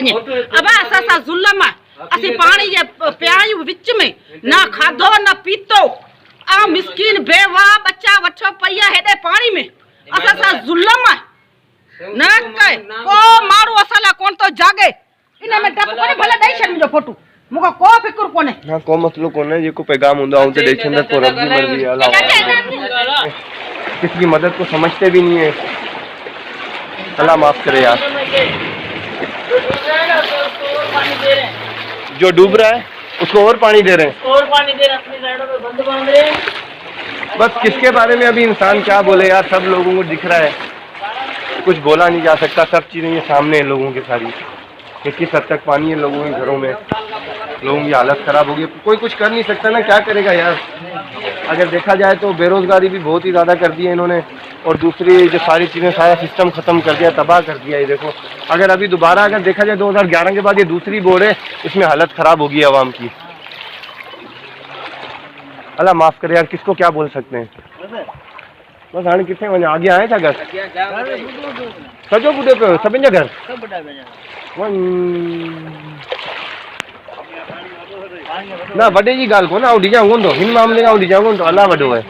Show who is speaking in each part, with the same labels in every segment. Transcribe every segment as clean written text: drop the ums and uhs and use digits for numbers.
Speaker 1: अब असा जुल्म असी पानी जे प्यायू विच में ना खाधो ना पीतो आ मिस्कीन बेवाह बच्चा वठो पया हेडे पानी में असा जुल्म न कय को मारू असला कोन तो जागे इने में टप करे भले दई छन जो फोटो मुका को फिक्र कोने
Speaker 2: हां को मसलो कोने जेको पैगाम हुंदा हूं ते दई छन तो रब की मर्जी अल्लाह किसी की मदद को समझते भी नहीं है। अल्लाह माफ करे यार। जो डूब रहा है उसको और पानी दे रहे हैं, अपनी साइडों पे बंद बांध रहे हैं। बस किसके बारे में अभी इंसान क्या बोले यार, सब लोगों को दिख रहा है, कुछ बोला नहीं जा सकता, सब चीज़ें ये सामने है लोगों के सारी कि किस हद तक पानी है लोगों के घरों में, लोगों की हालत ख़राब होगी, कोई कुछ कर नहीं सकता ना, क्या करेगा यार। अगर देखा जाए तो बेरोज़गारी भी बहुत ही ज़्यादा कर दी है इन्होंने, और दूसरी जो सारी चीज़ें सारा सिस्टम ख़त्म कर दिया, तबाह कर दिया। ये देखो अगर अभी दोबारा अगर देखा जाए 2011 के बाद ये दूसरी बोर्ड है, इसमें हालत ख़राब होगी आवाम की। अल्लाह माफ़ करे यार, किसको क्या बोल सकते हैं। बस हाणे कितने वञा, आगे आए छा घर सॼो ॿुधे पियो सभिनि जा घर ना वॾे जी ॻाल्हि कोन्हे, आउं ॾिजां कोन थो हिन मामले खां, ॾिजां कोन थो, अलाह वॾो आहे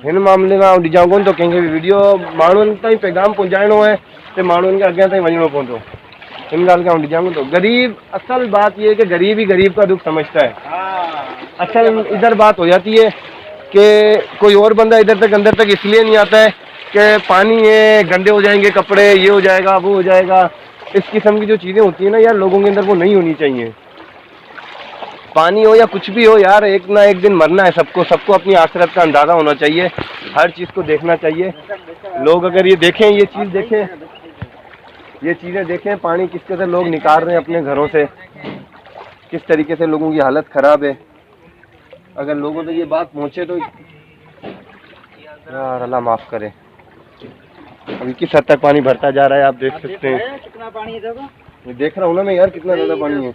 Speaker 2: हिन मामले खां, ॾिजां कोन थो कंहिंखे बि वीडियो, माण्हुनि ताईं पैगाम पहुंचाइणो आहे त माण्हुनि खे अॻियां ताईं वञिणो पवंदो, इन ॻाल्हि खां ॾिजां कोन थो। गरीब, असल बात ये है कि गरीब ही गरीब का दुख समझता है। असल इधर बात हो जाती है कि कोई और बंदा इधर तक अंदर तक इसलिए नहीं आता है कि पानी है, गंदे हो जाएंगे कपड़े, ये हो जाएगा वो हो जाएगा, इस किस्म की जो चीज़ें होती हैं ना यार, लोगों के अंदर वो नहीं होनी चाहिए। पानी हो या कुछ भी हो यार, एक ना एक दिन मरना है सबको, सबको अपनी आखिरत का अंदाज़ा होना चाहिए, हर चीज़ को देखना चाहिए। लोग अगर ये देखें, ये चीज़ देखें, ये चीज़ें देखें, पानी किस तरह लोग निकाल रहे हैं अपने घरों से, किस तरीके से लोगों की हालत ख़राब है। अगर लोगों तक ये बात पहुँचे तो यार अल्लाह माफ़ करे। अभी किस हद तक पानी भरता जा रहा है आप देख सकते हैं।
Speaker 3: कितना पानी है देखो,
Speaker 2: मैं देख रहा हूँ ना मैं यार, कितना ज़्यादा पानी है,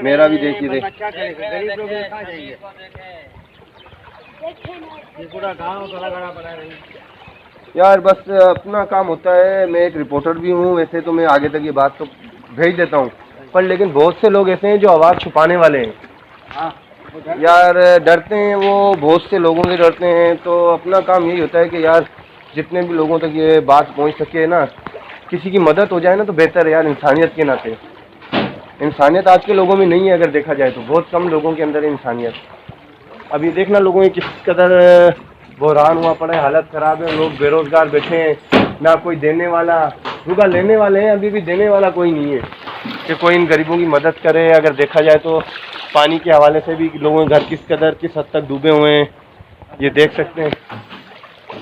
Speaker 2: मेरा भी देखिए देख।
Speaker 3: गरीब लोग कहाँ जाएंगे, ये पूरा गाँव गड़ा गड़ा पड़ा है
Speaker 2: यार। बस अपना काम होता है, मैं एक रिपोर्टर भी हूँ वैसे तो, मैं आगे तक ये बात तो भेज देता हूँ, पर लेकिन बहुत से लोग ऐसे हैं जो आवाज़ छुपाने वाले हैं यार, डरते हैं वो, बहुत से लोगों से डरते हैं। तो अपना काम यही होता है कि यार जितने भी लोगों तक ये बात पहुंच सके ना, किसी की मदद हो जाए ना तो बेहतर है यार, इंसानियत के नाते। इंसानियत आज के लोगों में नहीं है, अगर देखा जाए तो बहुत कम लोगों के अंदर है इंसानियत। अभी देखना लोगों की किस कदर बहरान हुआ पड़ा है, हालत ख़राब है, लोग बेरोज़गार बैठे हैं, ना कोई देने वाला, रुका लेने वाले हैं, अभी भी देने वाला कोई नहीं है कि कोई इन गरीबों की मदद करे। अगर देखा जाए तो पानी के हवाले से भी लोगों के घर किस हद तक डूबे हुए हैं, ये देख सकते हैं।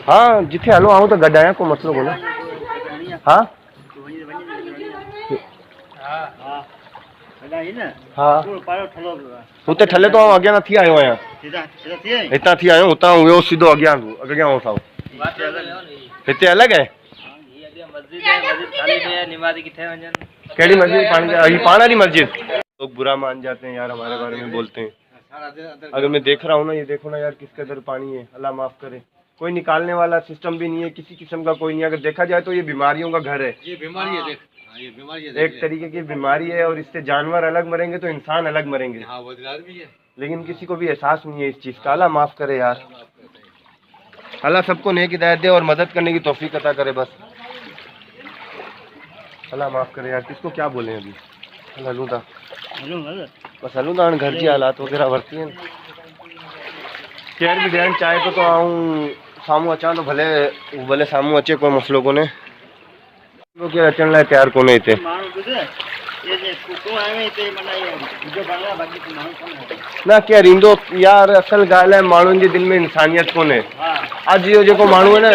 Speaker 2: हाँ जिथे हलो आऊँ तो गड्ढा है, को मसलो को ना। हाँ हाँ उते ठले तो अॻियां थी आयो आहियां, हितां थी आयो, हुतां वियो सीधो अॻियां अॻियां सां। हिते अलॻि है कहिड़ी मस्जिद, पाण वाली मस्जिद। लोग बुरा मान जाते हैं यार, हमारे बारे में बोलते हैं। अगर मैं देख रहा हूँ ना, ये देखो ना यार किस कदर पानी है, अल्लाह माफ़ करे। कोई निकालने वाला सिस्टम भी नहीं है, किसी किस्म का कोई नहीं। अगर देखा जाए तो ये बीमारियों का घर है,
Speaker 3: ये बीमारी है, देख ये बीमारी है,
Speaker 2: एक तरीके की बीमारी है, और इससे जानवर अलग मरेंगे तो इंसान अलग मरेंगे।
Speaker 3: हाँ वो भी है,
Speaker 2: लेकिन किसी को भी एहसास नहीं है इस चीज़ का। अल्लाह माफ़ करे यार, अल्लाह सबको नेक हिदायत दे और मदद करने की तौफीक अता करे। बस अल्लाह माफ़ करे यार, किसको क्या बोले अभी। हलूं था बस, हलूं था घर की हालात वगैरह वरती हैं, केयर भी ॾियणु चाहे तो आऊं साम्हूं अचां तो भले साम्हूं अचे, कोई मसलो कोन्हे। केरु अचण लाइ तयारु कोन्हे हिते। न केरु ईंदो यार, असल ॻाल्हि आहे माण्हुनि जे दिलि में इंसानियत कोन्हे। अॼु इहो जेको माण्हू आहे न,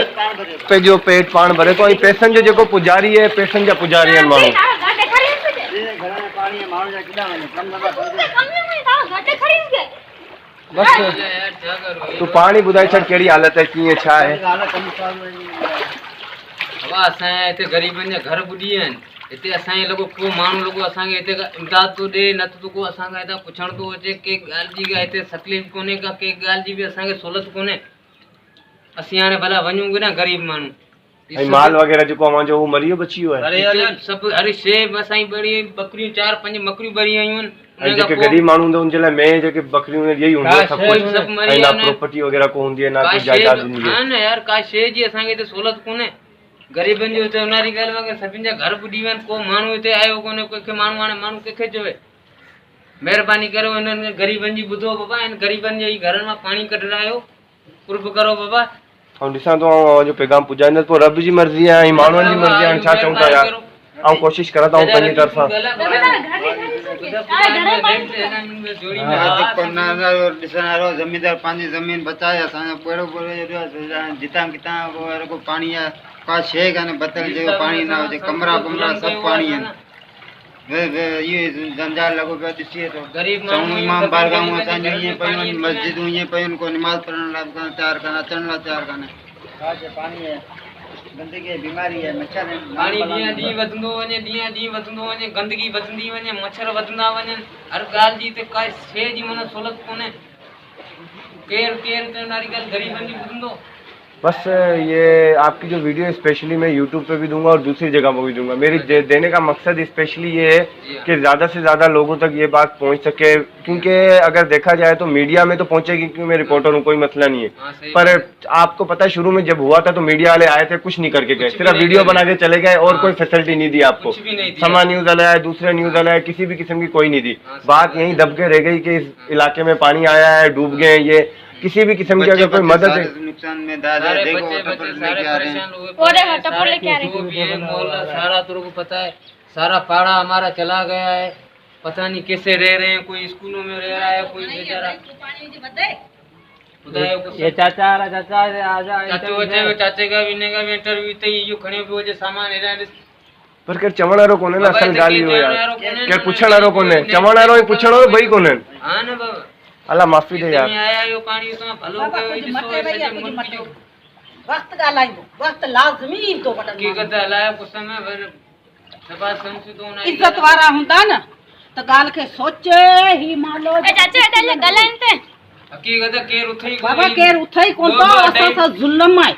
Speaker 2: पंहिंजो पेट पाण भरे थो, ऐं पैसनि जो जेको पुजारी आहे, पैसनि जा पुजारी आहिनि माण्हू। बस तू पाणी ॿुधाए छॾ, कहिड़ी हालत है, कीअं छा आहे।
Speaker 4: असांजे हिते ग़रीबनि जा घर ॿुॾी आहिनि, हिते असांजे लॻो को माण्हू लॻो असांखे हिते इमदाद थो ॾे, न त को असांखां हितां पुछण थो अचे, के ॻाल्हि जी हिते तकलीफ़ कोन्हे का, के ॻाल्हि जी बि असांखे सहूलियत कोन्हे। असीं हाणे भला वञूं बि न, ग़रीब माण्हू
Speaker 2: ऐं माल वग़ैरह जेको अवां जो उहो मरी बची वियो आहे
Speaker 4: अरे सब अरे शेब असाई बड़ी बकरियूं 4-5 बकरियूं बरी आयूं
Speaker 2: ऐं जेके गरीब माण्हू हूंदा उन जे लाइ मैं जेके बकरियूं यही हूंदो आहे सभु कुझु
Speaker 4: सब मरी
Speaker 2: ऐं ना
Speaker 4: आहिनि।
Speaker 2: प्रॉपर्टी वग़ैरह को हूंदी आहे ना
Speaker 4: का
Speaker 2: कोई
Speaker 4: शे
Speaker 2: जायदाद हूंदी आहे
Speaker 4: हां न यार का शे जी असांखे हिते सहूलियत कोन्हे गरीबनि जो हिते उनारी ॻाल्हि वांगुरु सभिनि जा घर ॿुॾी विया आहिनि को माण्हू हिते आयो कोन्हे कंहिंखे माण्हू हाणे माण्हू कंहिंखे चवे महिरबानी करो हिननि ग़रीबनि जी ॿुधो बाबा हिन ग़रीबनि जे ई घरनि मां पाणी कढायो कुर्ब करो बाबा
Speaker 2: ऐं ॾिसां थो आउं जो पैगाम पुॼाईंदुसि पोइ रब जी मर्ज़ी आहे ऐं माण्हुनि जी मर्ज़ी आहे हाणे छा चऊं था यार ऐं कोशिशि करां था पंहिंजी तरफ़ां
Speaker 3: ॾिसण ज़मीनदार पंहिंजी ज़मीन बचाए असांजो पेड़ो जितां कितां को पाणी आहे का शइ कान्हे बतल जेको पाणी न हुजे कमरा बमरा सभु पाणी आहिनि इहो जंजाल लॻो पियो ॾिसीए थो चऊं इमाम बारगाहूं असांजूं ईअं पियूं आहिनि मस्जिदूं ईअं पियूं आहिनि को निमाज़ पढ़ण लाइ तयारु कान्हे अचण लाइ तयारु कान्हे पाणी आहे गंदगी आहे बीमारी आहे मच्छर आहिनि
Speaker 4: पाणी ॾींहं ॾींहुं वधंदो वञे ॾींहं ॾींहुं वधंदो वञे गंदगी वधंदी वञे मच्छर वधंदा वञनि हर ॻाल्हि जी हिते का शइ जी माना सहूलियत कोन्हे केरु केरु त नारी ॻाल्हि ग़रीबनि जी ॿुधंदो
Speaker 2: बस ये आपकी जो वीडियो स्पेशली मैं यूट्यूब पे भी दूंगा और दूसरी जगह पर भी दूंगा मेरी देने का मकसद स्पेशली ये है कि ज़्यादा से ज़्यादा लोगों तक ये बात पहुंच सके क्योंकि अगर देखा जाए तो मीडिया में तो पहुंचेगी क्योंकि मैं रिपोर्टर हूँ कोई मसला नहीं है पर आपको पता है शुरू में जब हुआ था तो मीडिया वाले आए थे कुछ नहीं करके गए सिर्फ वीडियो बना के चले गए और कोई फैसिलिटी नहीं दी आपको समा न्यूज़ वाला है दूसरे न्यूज़ वाला है किसी भी किस्म की कोई नहीं दी बात यहीं दब के रह गई कि इस इलाके में पानी आया है डूब गए ये किसी भी किस्म की अगर कोई मदद है
Speaker 3: नुकसान में दादा
Speaker 4: सारे
Speaker 3: देखो
Speaker 4: बच्चे
Speaker 3: टप्पर
Speaker 4: बच्चे सारे
Speaker 3: लेके आ रहे हैं
Speaker 4: परेशान हुए सारे लेके आ रहे हैं जो भी है मोहल्ला सारा तेरे को पता है सारा पाड़ा हमारा चला गया है पता नहीं कैसे रह रहे हैं कोई स्कूलों में रह रहा है कोई बेचारा
Speaker 5: ये चाचा आ रहा चाचा आ जा
Speaker 4: चाचो बच्चे चाचे का भी इंटरव्यू ते यो खणे पियो जे सामान हेरा
Speaker 2: पर केर चवण वारो कोन्हे न असल ॻाल्हि इहो यार केर पुछण वारो कोन्हे चवण वारो ई पुछण वारो ॿई कोन्हनि
Speaker 4: हां न बाबा
Speaker 2: अल्लाह माफ़ी दे यार
Speaker 4: आया यो पाणी तो भलो कयो ॾिसो सॼे मुल्क जो
Speaker 1: वक्त ॻाल्हाईंदो वक्त लाज़मी ईंदो वॾनि माण्हुनि
Speaker 4: हकीकत हलायो कुछ समय भर सभा संसितो न
Speaker 1: इज़त वारा हूंदा न त ॻाल्हि खे सोचे ही मालो
Speaker 6: चाचा हेॾे ॻाल्हाइनि ते
Speaker 4: हकीकत केर उथई
Speaker 1: बाबा केर उथई कोन थो असां सां ज़ुल्म आहे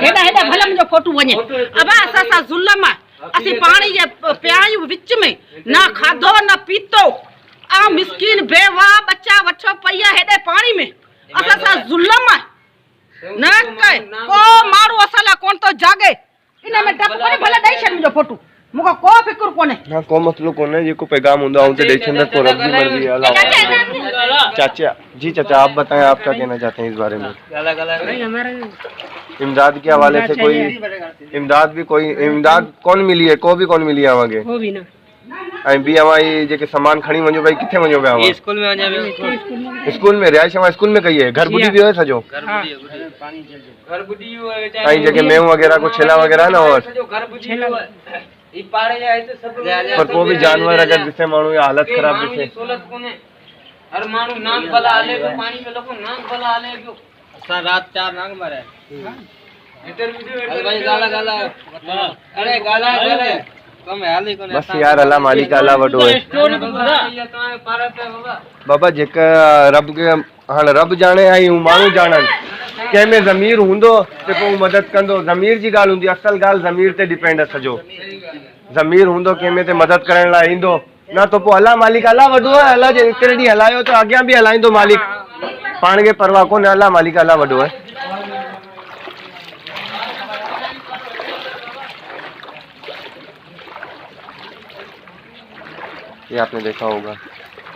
Speaker 1: हेॾा हेॾा भले मुंहिंजो फोटू वञे अबा असां सां ज़ुल्म आहे असीं पाणी जे पिया आहियूं विच में न खाधो न पीतो आ मिस्किन बेवा बच्चा वठो पई आहे हेॾे पाणी में असां सां ज़ुल्म आहे न कए को माण्हू असां लाइ कोन थो जागे इन में टप कोन्हे भले ॾेई छॾ मुंहिंजो फोटू मूंखे को फिक्र कोन्हे
Speaker 2: हाँ को मसलो कोन्हे जेको पैगाम हूंदो आहे उते ॾेई छॾंदा पोइ रब जी मर्ज़ी है अल्लाह चाचा जी चाचा आप बताएं आप क्या कहना चाहते हैं इस बारे में इमदाद के हवाले से कोई इमदाद कौन मिली है को भी कौन मिली है आगे
Speaker 5: वो भी ना
Speaker 2: ऐं ॿी अवां ई जेके सामान खणी वञो भाई किथे वञो पिया अवां
Speaker 5: स्कूल में वञा
Speaker 2: स्कूल में रिहाइश अवां स्कूल में कई है घर ॿुॾी वियो आहे सॼो
Speaker 4: घर बुडी हुआ है
Speaker 2: ऐं जेके मेहूं वग़ैरह को छिला वग़ैरह न और
Speaker 4: जो घर बुडी हुआ ई पाड़े जाए तो सब
Speaker 2: पर को भी जानवर अगर ॾिसे माण्हू या हालत ख़राब ॾिसे
Speaker 4: सहूलियत कोन्हे हर माण्हू नाक भला हले पियो पाणी में लोको नाक भला हले पियो
Speaker 5: असां रात 4 नांग मरे
Speaker 4: इंटरव्यू भाई गाला
Speaker 5: अरे गाला कम हाल ही कोने
Speaker 2: बस यार अल्लाह मालिक अल्लाह वॾो है
Speaker 4: ये तो भारत है बाबा
Speaker 2: बाबा जेका रब के हाणे रब जाने ऐं हू माण्हू ॼाणनि कंहिंमें ज़मीर हूंदो त पोइ मदद कंदो ज़मीर जी ॻाल्हि हूंदी असल ॻाल्हि ज़मीर ते डिपेंड आहे सॼो ज़मीर हूंदो कंहिंमें ते मदद करण लाइ ईंदो न त पोइ अल्लाह मालिक अल्लाह वॾो आहे अल्लाह जे हिकिड़े ॾींहुं हलायो त अॻियां बि हलाईंदो मालिक पाण खे परवाह कोन्हे अल्लाह मालिक अल्लाह वॾो आहे ये आपने देखा होगा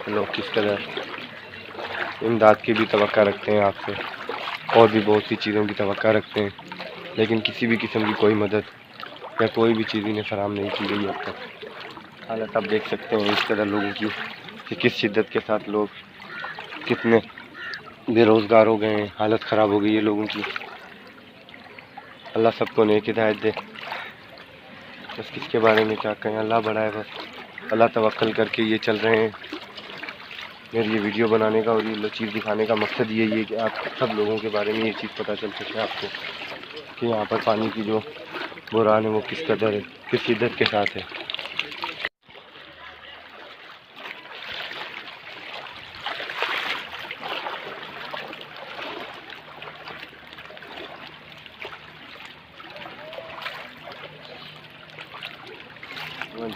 Speaker 2: लोग किस तरह इमदाद की भी तवक्का रखते हैं आपसे और भी बहुत सी चीज़ों की तवक्का रखते हैं लेकिन किसी भी किस्म की कोई मदद या कोई भी चीज़ इन्हें फराहम नहीं की गई अब तक हालत आप देख सकते हैं इस तरह लोगों की कि किस शिद्दत के साथ लोग कितने बेरोज़गार हो गए हैं हालत ख़राब हो गई है लोगों की अल्लाह सबको नेक हिदायत दे बस किसके बारे में क्या कहें अल्लाह बड़ा है बस अल्लाह तवक्कल करके ये चल रहे हैं मेरी ये वीडियो बनाने का और ये चीज़ दिखाने का मकसद यही है कि आप सब लोगों के बारे में ये चीज़ पता चल सके आपको कि यहाँ पर पानी की जो बुरान है वो किस कदर है किस शिद्दत के साथ है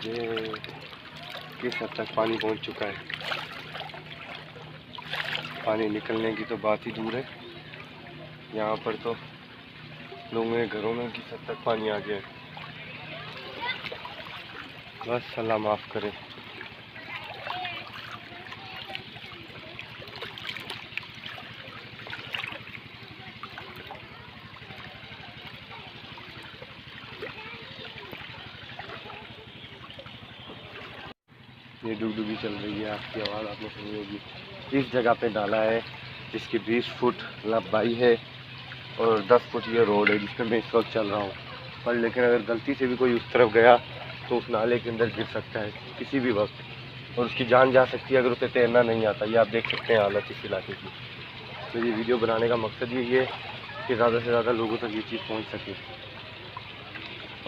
Speaker 2: ये किस हद तक पानी पहुंच चुका है। पानी निकलने की तो बात ही दूर है, यहाँ पर तो लोगों के घरों में किस हद तक पानी आ गया है। बस अल्लाह माफ़ करे। ये डुगडुगी चल रही है, आपकी आवाज़ आपने सुनी होगी। इस जगह पे डाला है जिसकी 20 फुट लंबाई है और 10 फुट ये रोड है जिस पे मैं इस वक्त चल रहा हूँ। पर लेकिन अगर गलती से भी कोई उस तरफ गया तो उस नाले के अंदर गिर सकता है किसी भी वक्त और उसकी जान जा सकती है अगर उसे तैरना नहीं आता। ये आप देख सकते हैं हालत इस इलाके की। तो ये वीडियो बनाने का मकसद यही है कि ज़्यादा से ज़्यादा लोगों तक ये चीज़ पहुँच सके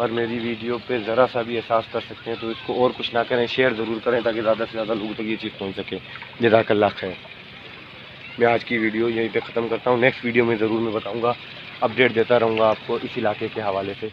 Speaker 2: और मेरी वीडियो पे ज़रा सा भी एहसास कर सकते हैं तो इसको और कुछ ना करें, शेयर ज़रूर करें ताकि ज़्यादा से ज़्यादा लोगों तक ये चीज़ पहुंच सके। जज़ाकल्लाह खैर। मैं आज की वीडियो यहीं पे ख़त्म करता हूँ। नेक्स्ट वीडियो में ज़रूर मैं बताऊँगा, अपडेट देता रहूँगा आपको इस इलाके के हवाले से।